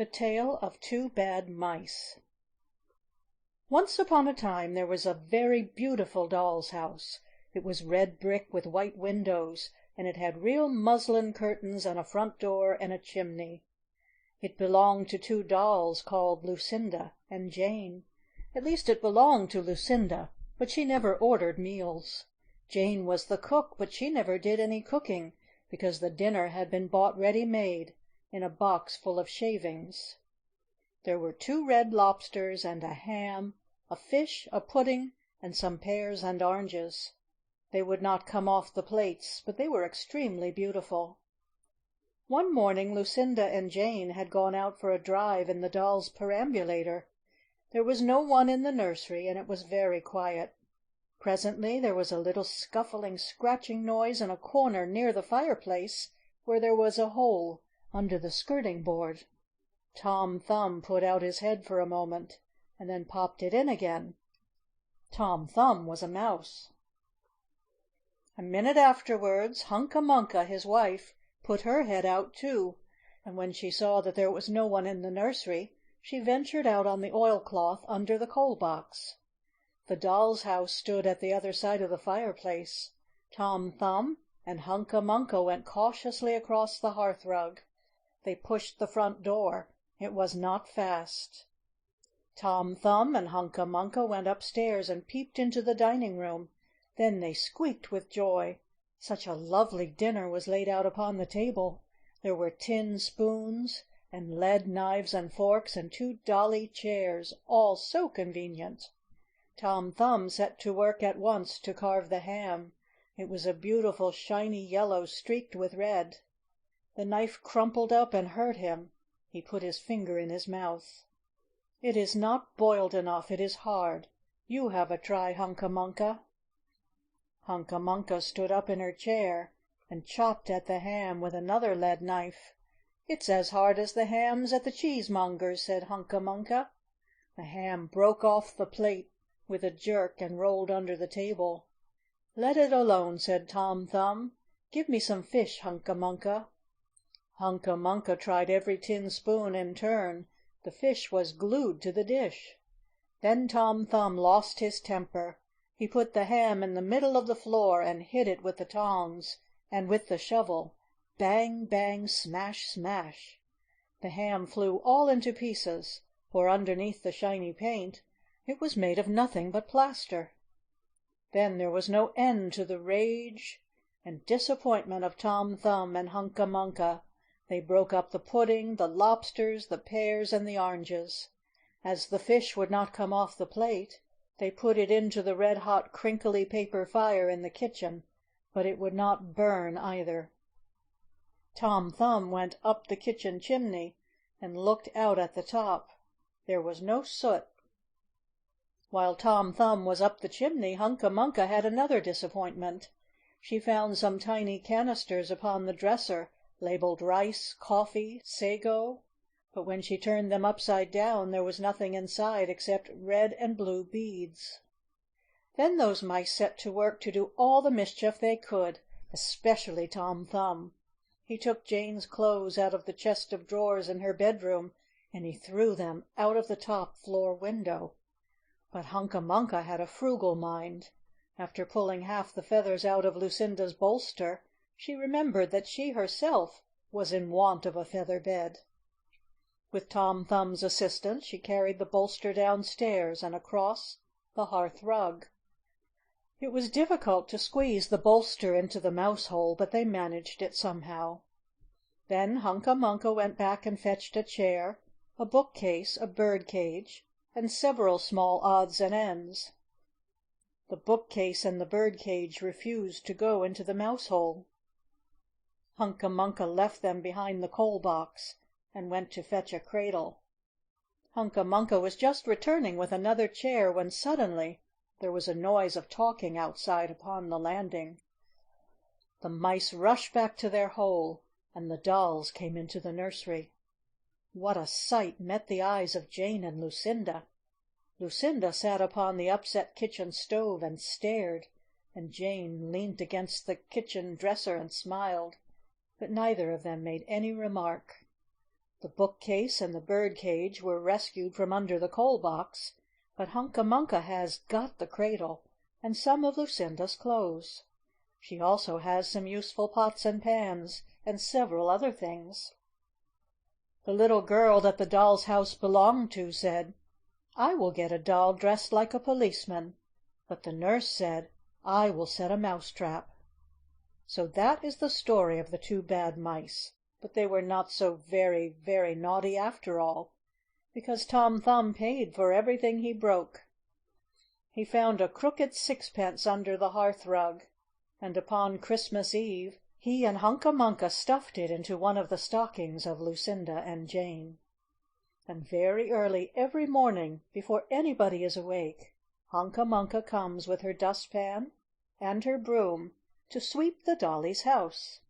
The Tale of Two Bad Mice. Once upon a time there was a very beautiful doll's house. It was red brick with white windows, and it had real muslin curtains and a front door and a chimney. It belonged to two dolls called Lucinda and Jane. At least it belonged to Lucinda, but she never ordered meals. Jane was the cook, but she never did any cooking, because the dinner had been bought ready made in a box full of shavings. There were two red lobsters and a ham, a fish, a pudding, and some pears and oranges. They would not come off the plates, but they were extremely beautiful. One morning Lucinda and Jane had gone out for a drive in the dolls' perambulator. There was no one in the nursery, and it was very quiet. Presently there was a little scuffling, scratching noise in a corner near the fireplace, where there was a hole under the skirting board. Tom Thumb put out his head for a moment, and then popped it in again. Tom Thumb was a mouse. A minute afterwards Hunca Munca, his wife, put her head out too, and when she saw that there was no one in the nursery, she ventured out on the oilcloth under the coal box. The doll's house stood at the other side of the fireplace. Tom Thumb and Hunca Munca went cautiously across the hearthrug. They pushed the front door. It was not fast. Tom Thumb and Hunca Munca went upstairs and peeped into the dining room. Then they squeaked with joy. Such a lovely dinner was laid out upon the table. There were tin spoons, and lead knives and forks, and two dolly chairs, all so convenient. Tom Thumb set to work at once to carve the ham. It was a beautiful shiny yellow streaked with red. The knife crumpled up and hurt him. He put his finger in his mouth. "It is not boiled enough. It is hard. You have a try, Hunca Munca." Hunca Munca stood up in her chair and chopped at the ham with another lead knife. "It's as hard as the hams at the cheesemonger's," said Hunca Munca. The ham broke off the plate with a jerk and rolled under the table. "Let it alone," said Tom Thumb. "Give me some fish, Hunca Munca." Hunca Munca tried every tin spoon in turn. The fish was glued to the dish. Then Tom Thumb lost his temper. He put the ham in the middle of the floor and hit it with the tongs and with the shovel. Bang! Bang! Smash! Smash! The ham flew all into pieces, for underneath the shiny paint it was made of nothing but plaster. Then there was no end to the rage and disappointment of Tom Thumb and Hunca Munca. They broke up the pudding, the lobsters, the pears, and the oranges. As the fish would not come off the plate, they put it into the red-hot, crinkly paper fire in the kitchen, but it would not burn either. Tom Thumb went up the kitchen chimney and looked out at the top. There was no soot. While Tom Thumb was up the chimney, Hunca Munca had another disappointment. She found some tiny canisters upon the dresser, labeled rice, coffee, sago, but when she turned them upside down there was nothing inside except red and blue beads. Then those mice set to work to do all the mischief they could, especially Tom Thumb. He took Jane's clothes out of the chest of drawers in her bedroom, and he threw them out of the top floor window. But Hunca Munca had a frugal mind. After pulling half the feathers out of Lucinda's bolster, she remembered that she herself was in want of a feather bed. With Tom Thumb's assistance, she carried the bolster downstairs and across the hearth rug. It was difficult to squeeze the bolster into the mouse hole, but they managed it somehow. Then Hunca Munca went back and fetched a chair, a bookcase, a bird cage, and several small odds and ends. The bookcase and the bird cage refused to go into the mouse hole. Hunca Munca left them behind the coal box and went to fetch a cradle. Hunca Munca was just returning with another chair when suddenly there was a noise of talking outside upon the landing. The mice rushed back to their hole, and the dolls came into the nursery. What a sight met the eyes of Jane and Lucinda! Lucinda sat upon the upset kitchen stove and stared, and Jane leaned against the kitchen dresser and smiled, but neither of them made any remark. The bookcase and the bird cage were rescued from under the coal box, but Hunca Munca has got the cradle and some of Lucinda's clothes. She also has some useful pots and pans, and several other things. The little girl that the doll's house belonged to said, "I will get a doll dressed like a policeman." But the nurse said, "I will set a mouse trap." So that is the story of the two bad mice. But they were not so very, very naughty after all, because Tom Thumb paid for everything he broke. He found a crooked sixpence under the hearth rug, and upon Christmas Eve he and Hunca Munca stuffed it into one of the stockings of Lucinda and Jane. And very early every morning, before anybody is awake, Hunca Munca comes with her dustpan and her broom to sweep the dollies' house.